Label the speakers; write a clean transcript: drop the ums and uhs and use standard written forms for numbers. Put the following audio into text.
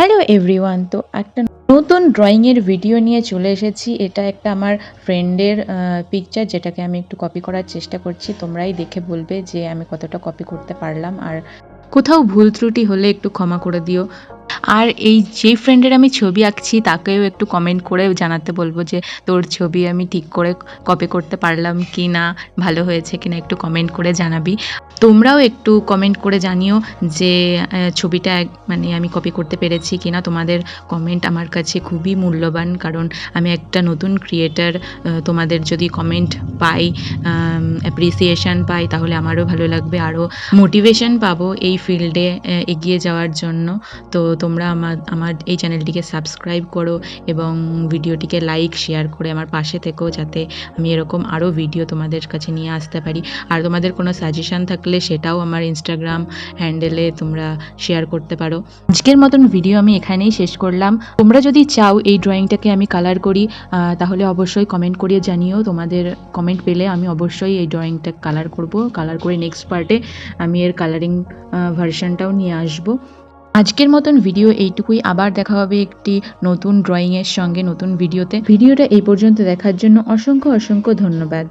Speaker 1: Hello everyone, তো একটা নতুন ড্রয়িংয়ের ভিডিও নিয়ে চলে এসেছি। এটা একটা আমার ফ্রেন্ডের পিকচার, যেটাকে আমি একটু কপি করার চেষ্টা করছি। তোমরাই দেখে বলবে যে আমি কতটা কপি করতে পারলাম, আর কোথাও ভুল ত্রুটি হলে একটু ক্ষমা করে দিও। আর এই যেই ফ্রেন্ডের আমি ছবি আঁকছি তাকেও একটু কমেন্ট করে জানাতে বলবো যে তোর ছবি আমি ঠিক করে কপি করতে পারলাম কি না, ভালো হয়েছে কিনা একটু কমেন্ট করে জানাবি। তোমরাও একটু কমেন্ট করে জানিও যে ছবিটা মানে আমি কপি করতে পেরেছি কিনা। তোমাদের কমেন্ট আমার কাছে খুবই মূল্যবান, কারণ আমি একটা নতুন ক্রিয়েটার। তোমাদের যদি কমেন্ট পাই, অ্যাপ্রিসিয়েশন পাই, তাহলে আমারও ভালো লাগবে, আরও মোটিভেশন পাবো এই ফিল্ডে এগিয়ে যাওয়ার জন্য। তো তোমরা আমার এই চ্যানেলটিকে সাবস্ক্রাইব করো এবং ভিডিওটিকে লাইক শেয়ার করে আমার পাশে থেকো, যাতে আমি এরকম আরও ভিডিও তোমাদের কাছে নিয়ে আসতে পারি। আর তোমাদের কোনো সাজেশন থাকলে সেটাও আমার ইনস্টাগ্রাম হ্যান্ডেলে তোমরা শেয়ার করতে পারো। আজকের মতন ভিডিও আমি এখানেই শেষ করলাম। তোমরা যদি চাও এই ড্রয়িংটাকে আমি কালার করি, তাহলে অবশ্যই কমেন্ট করিয়ে জানিও। তোমাদের কমেন্ট পেলে আমি অবশ্যই এই ড্রয়িংটা কালার করব। কালার করে নেক্সট পার্টে আমি এর কালারিং ভার্সনটাও নিয়ে আসবো। আজকের মতন ভিডিও এইটুকুই। আবার দেখা হবে একটি নতুন ড্রয়িংয়ের সঙ্গে, নতুন ভিডিওতে। ভিডিওটা এই পর্যন্ত দেখার জন্য অসংখ্য অসংখ্য ধন্যবাদ।